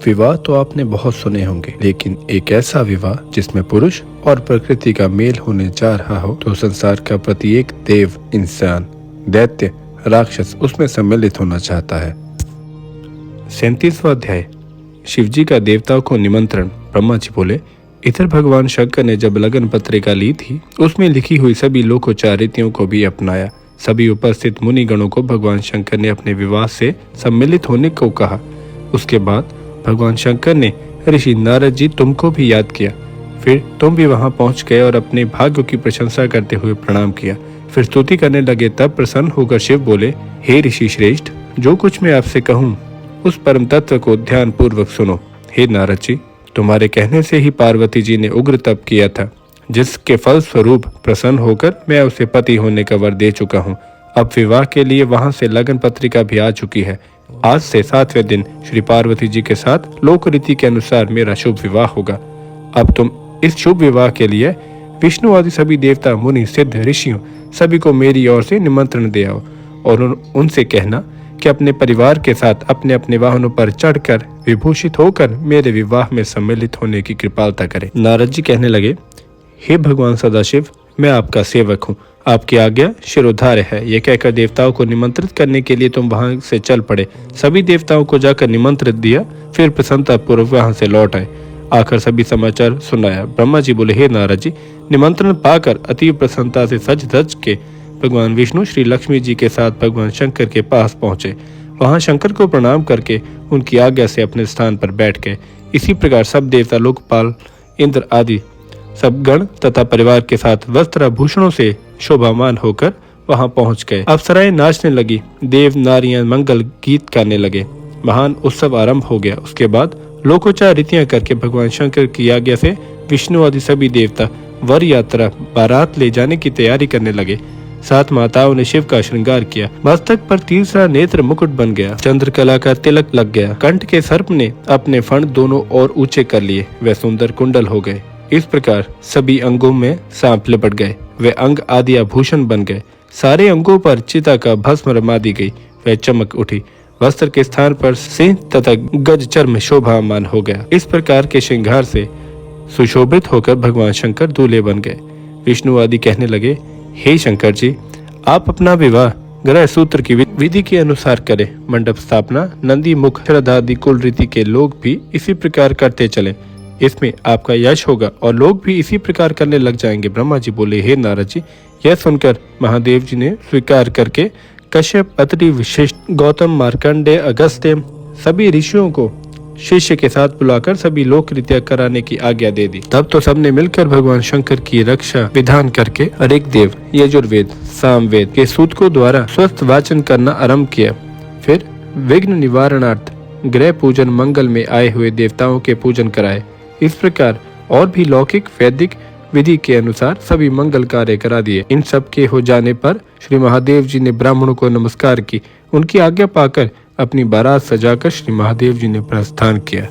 विवाह तो आपने बहुत सुने होंगे, लेकिन एक ऐसा विवाह जिसमें पुरुष और प्रकृति का मेल होने जा रहा हो, तो संसार का प्रत्येक देव, इंसान, दैत्य, राक्षस उसमें सम्मिलित होना चाहता है। 37वां अध्याय। शिवजी का देवताओं को निमंत्रण। ब्रह्मा जी बोले, इधर भगवान शंकर ने जब लगन पत्रिका ली थी, उसमें लिखी हुई सभी लोकोचार रीतियों को भी अपनाया। सभी उपस्थित मुनिगणों को भगवान शंकर ने अपने विवाह से सम्मिलित होने को कहा। उसके बाद भगवान शंकर ने ऋषि नारद जी तुमको भी याद किया। फिर तुम भी वहां पहुंच गए और अपने भाग्यों की प्रशंसा करते हुए प्रणाम किया। फिर स्तुति करने लगे। तब प्रसन्न होकर शिव बोले, हे ऋषि श्रेष्ठ, जो कुछ मैं आपसे कहूँ उस परम तत्व को ध्यान पूर्वक सुनो। हे नारद जी, तुम्हारे कहने से ही पार्वती जी ने उग्र तप किया था, जिसके फल स्वरूप प्रसन्न होकर मैं उसे पति होने का वर दे चुका हूँ। अब विवाह के लिए वहां से लगन पत्रिका भी आ चुकी है। आज से 7वें दिन श्री पार्वती जी के साथ लोक रीति के अनुसार मेरा शुभ विवाह होगा। अब तुम इस शुभ विवाह के लिए विष्णु आदि सभी देवता, मुनि, सिद्ध, ऋषियों सभी को मेरी ओर से निमंत्रण दे आओ और उनसे कहना कि अपने परिवार के साथ अपने अपने वाहनों पर चढ़कर विभूषित होकर मेरे विवाह में सम्मिलित होने की कृपालता करें। नारद जी कहने लगे, हे भगवान सदाशिव, मैं आपका सेवक हूँ, आपकी आज्ञा शिरोधार्य है। यह कहकर देवताओं को निमंत्रित करने के लिए तुम वहां से चल पड़े। सभी देवताओं को जाकर निमंत्रित दिया, फिर प्रसन्नता पूर्वक वहां से लौट आए। आकर सभी समाचार सुनाया। ब्रह्मा जी बोले, हे नारद जी, निमंत्रण पाकर अति प्रसन्नता से सज धज के भगवान विष्णु श्री लक्ष्मी जी के साथ भगवान शंकर के पास पहुंचे। वहां शंकर को प्रणाम करके उनकी आज्ञा से अपने स्थान पर बैठ गए। इसी प्रकार सब देवता, लोकपाल, इंद्र आदि सब गण तथा परिवार के साथ वस्त्राभूषणों से शोभामान होकर वहां पहुंच गए। अप्सराएं नाचने लगी, देव नारियां मंगल गीत गाने लगे। महान उत्सव आरंभ हो गया। उसके बाद लोकोचार रीतियां करके भगवान शंकर की आज्ञा से विष्णु आदि सभी देवता वर यात्रा बारात ले जाने की तैयारी करने लगे। 7 माताओं ने शिव का श्रृंगार किया। मस्तक पर तीसरा नेत्र मुकुट बन गया। चंद्रकला का तिलक लग गया। कंठ के सर्प ने अपने फण दोनों ओर ऊंचे कर लिए। वे सुंदर कुंडल हो गए। इस प्रकार सभी अंगों में सांप लिपट गए। वे अंग आदि आभूषण बन गए। सारे अंगों पर चिता का भस्म रमा दी गई। वह चमक उठी। वस्त्र के स्थान पर सिंह तथा गज चर्म शोभामान हो गया। इस प्रकार के श्रृंगार से सुशोभित होकर भगवान शंकर दूल्हे बन गए। विष्णु आदि कहने लगे, हे शंकर जी, आप अपना विवाह ग्रह सूत्र की विधि के अनुसार करें। मंडप स्थापना, नंदी मुख, श्रद्धादि कुल रीति के लोग भी इसी प्रकार करते चले। इसमें आपका यश होगा और लोग भी इसी प्रकार करने लग जाएंगे। ब्रह्मा जी बोले, हे नारद जी, यह सुनकर महादेव जी ने स्वीकार करके कश्यप, अत्रि, वशिष्ठ, गौतम, मार्कंडेय, अगस्त्य सभी ऋषियों को शिष्य के साथ बुलाकर सभी लोक रीतियां कराने की आज्ञा दे दी। तब तो सबने मिलकर भगवान शंकर की रक्षा विधान करके ऋग्वेद, यजुर्वेद, सामवेद के सूतकों द्वारा स्वस्थ वाचन करना आरंभ किया। फिर विघ्न निवारणार्थ ग्रह पूजन, मंगल में आए हुए देवताओं के पूजन कराए। इस प्रकार और भी लौकिक वैदिक विधि के अनुसार सभी मंगल कार्य करा दिए। इन सब के हो जाने पर श्री महादेव जी ने ब्राह्मणों को नमस्कार की। उनकी आज्ञा पाकर अपनी बारात सजाकर श्री महादेव जी ने प्रस्थान किया।